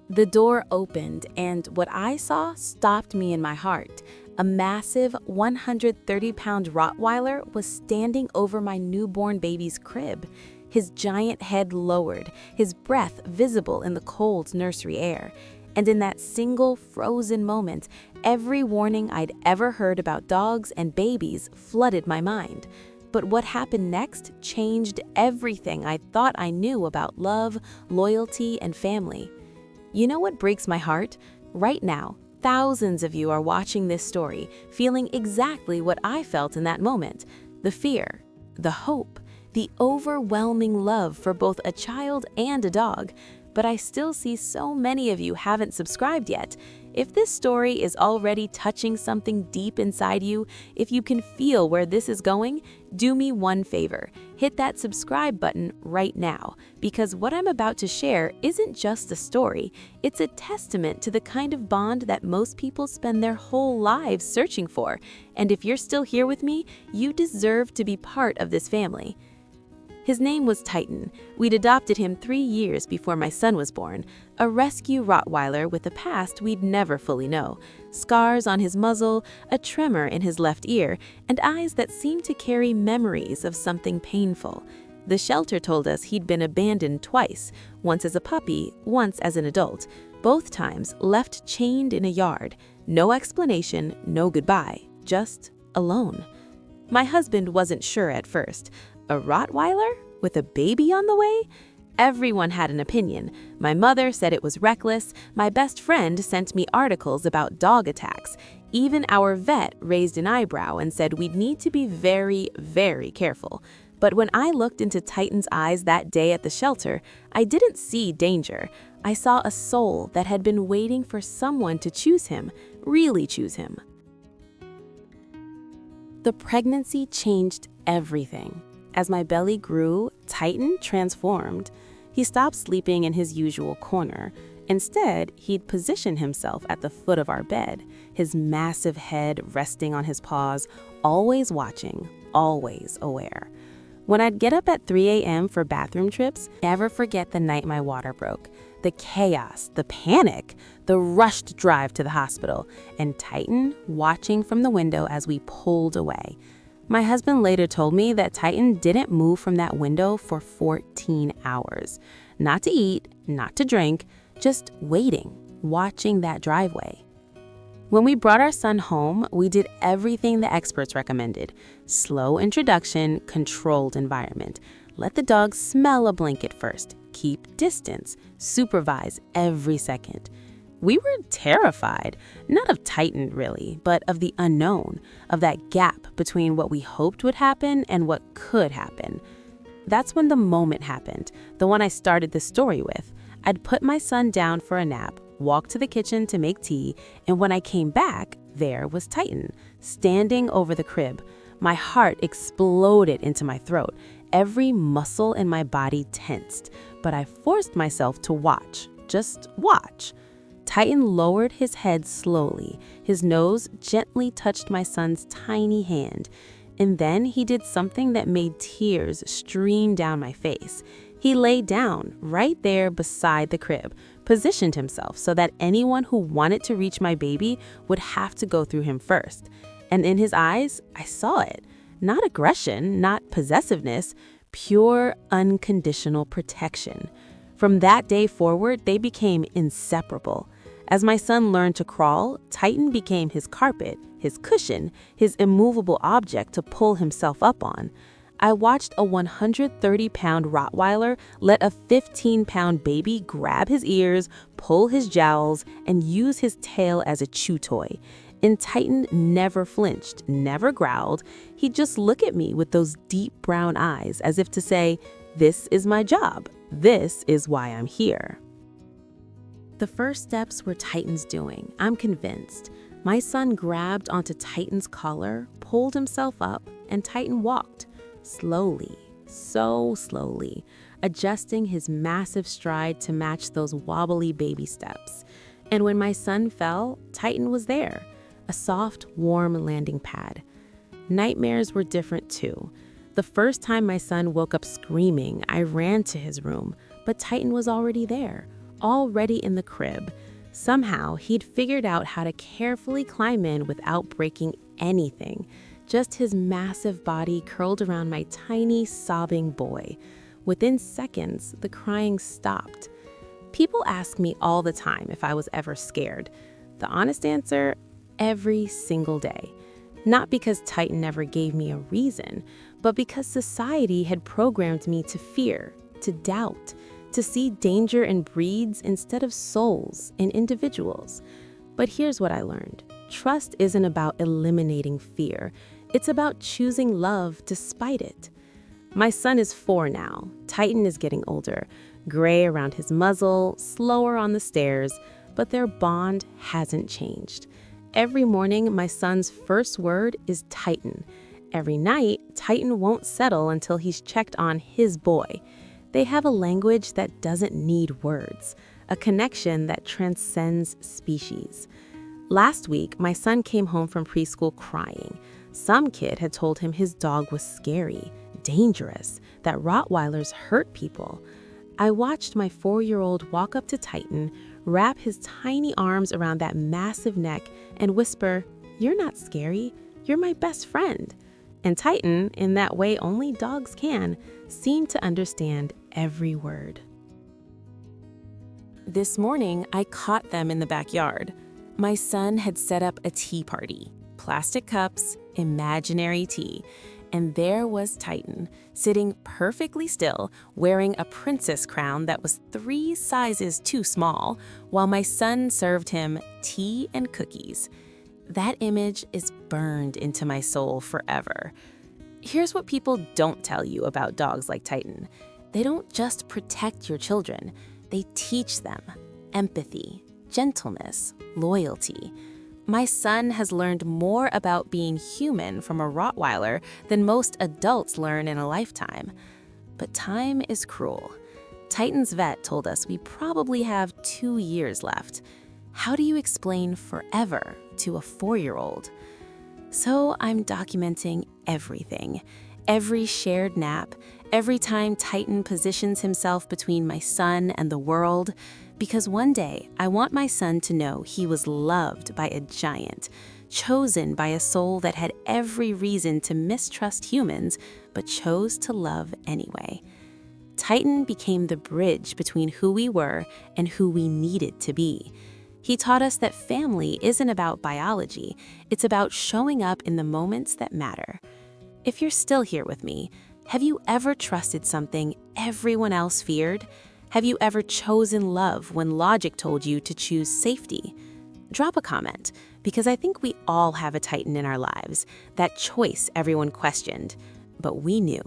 The door opened, and what I saw stopped me in my heart. A massive 130-pound Rottweiler was standing over my newborn baby's crib, his giant head lowered, his breath visible in the cold nursery air. And in that single frozen moment, every warning I'd ever heard about dogs and babies flooded my mind. But what happened next changed everything I thought I knew about love, loyalty, and family. You know what breaks my heart? Right now, thousands of you are watching this story, feeling exactly what I felt in that moment. The fear, the hope, the overwhelming love for both a child and a dog. But I still see so many of you haven't subscribed yet. If this story is already touching something deep inside you, if you can feel where this is going, do me one favor. Hit that subscribe button right now, because what I'm about to share isn't just a story. It's a testament to the kind of bond that most people spend their whole lives searching for. And if you're still here with me, you deserve to be part of this family. His name was Titan. We'd adopted him 3 years before my son was born, a rescue Rottweiler with a past we'd never fully know, scars on his muzzle, a tremor in his left ear, and eyes that seemed to carry memories of something painful. The shelter told us he'd been abandoned twice, once as a puppy, once as an adult, both times left chained in a yard. No explanation, no goodbye, just alone. My husband wasn't sure at first. A Rottweiler? With a baby on the way? Everyone had an opinion. My mother said it was reckless. My best friend sent me articles about dog attacks. Even our vet raised an eyebrow and said we'd need to be very, very careful. But when I looked into Titan's eyes that day at the shelter, I didn't see danger. I saw a soul that had been waiting for someone to choose him, really choose him. The pregnancy changed everything. As my belly grew, Titan transformed. He stopped sleeping in his usual corner. Instead, he'd position himself at the foot of our bed, his massive head resting on his paws, always watching, always aware. When I'd get up at 3 a.m. for bathroom trips, never forget the night my water broke. The chaos, the panic, the rushed drive to the hospital, and Titan watching from the window as we pulled away. My husband later told me that Titan didn't move from that window for 14 hours. Not to eat, not to drink, just waiting, watching that driveway. When we brought our son home, we did everything the experts recommended. Slow introduction, controlled environment. Let the dog smell a blanket first. Keep distance. Supervise every second. We were terrified, not of Titan really, but of the unknown, of that gap between what we hoped would happen and what could happen. That's when the moment happened, the one I started the story with. I'd put my son down for a nap, walked to the kitchen to make tea, and when I came back, there was Titan, standing over the crib. My heart exploded into my throat. Every muscle in my body tensed, but I forced myself to watch, just watch. Titan lowered his head slowly. His nose gently touched my son's tiny hand. And then he did something that made tears stream down my face. He lay down right there beside the crib, positioned himself so that anyone who wanted to reach my baby would have to go through him first. And in his eyes, I saw it. Not aggression, not possessiveness, pure, unconditional protection. From that day forward, they became inseparable. As my son learned to crawl, Titan became his carpet, his cushion, his immovable object to pull himself up on. I watched a 130-pound Rottweiler let a 15-pound baby grab his ears, pull his jowls, and use his tail as a chew toy. And Titan never flinched, never growled. He'd just look at me with those deep brown eyes as if to say, "This is my job. This is why I'm here." The first steps were Titan's doing, I'm convinced. My son grabbed onto Titan's collar, pulled himself up, and Titan walked. Slowly, so slowly, adjusting his massive stride to match those wobbly baby steps. And when my son fell, Titan was there, a soft, warm landing pad. Nightmares were different too. The first time my son woke up screaming, I ran to his room, but Titan was already there, already in the crib. Somehow, he'd figured out how to carefully climb in without breaking anything. Just his massive body curled around my tiny, sobbing boy. Within seconds, the crying stopped. People ask me all the time if I was ever scared. The honest answer, every single day. Not because Titan never gave me a reason, but because society had programmed me to fear, to doubt, to see danger in breeds instead of souls in individuals. But here's what I learned. Trust isn't about eliminating fear. It's about choosing love despite it. My son is 4 now. Titan is getting older, gray around his muzzle, slower on the stairs, but their bond hasn't changed. Every morning, my son's first word is Titan. Every night, Titan won't settle until he's checked on his boy. They have a language that doesn't need words, a connection that transcends species. Last week, my son came home from preschool crying. Some kid had told him his dog was scary, dangerous, that Rottweilers hurt people. I watched my 4-year-old walk up to Titan, wrap his tiny arms around that massive neck, and whisper, "You're not scary, you're my best friend." And Titan, in that way only dogs can, seemed to understand every word. This morning, I caught them in the backyard. My son had set up a tea party. Plastic cups, imaginary tea. And there was Titan, sitting perfectly still, wearing a princess crown that was 3 sizes too small, while my son served him tea and cookies. That image is burned into my soul forever. Here's what people don't tell you about dogs like Titan. They don't just protect your children, they teach them empathy, gentleness, loyalty. My son has learned more about being human from a Rottweiler than most adults learn in a lifetime. But time is cruel. Titan's vet told us we probably have 2 years left. How do you explain forever to a 4-year-old? So I'm documenting everything. Every shared nap, every time Titan positions himself between my son and the world, because one day I want my son to know he was loved by a giant, chosen by a soul that had every reason to mistrust humans, but chose to love anyway. Titan became the bridge between who we were and who we needed to be. He taught us that family isn't about biology, it's about showing up in the moments that matter. If you're still here with me, have you ever trusted something everyone else feared? Have you ever chosen love when logic told you to choose safety? Drop a comment, because I think we all have a Titan in our lives, that choice everyone questioned, but we knew.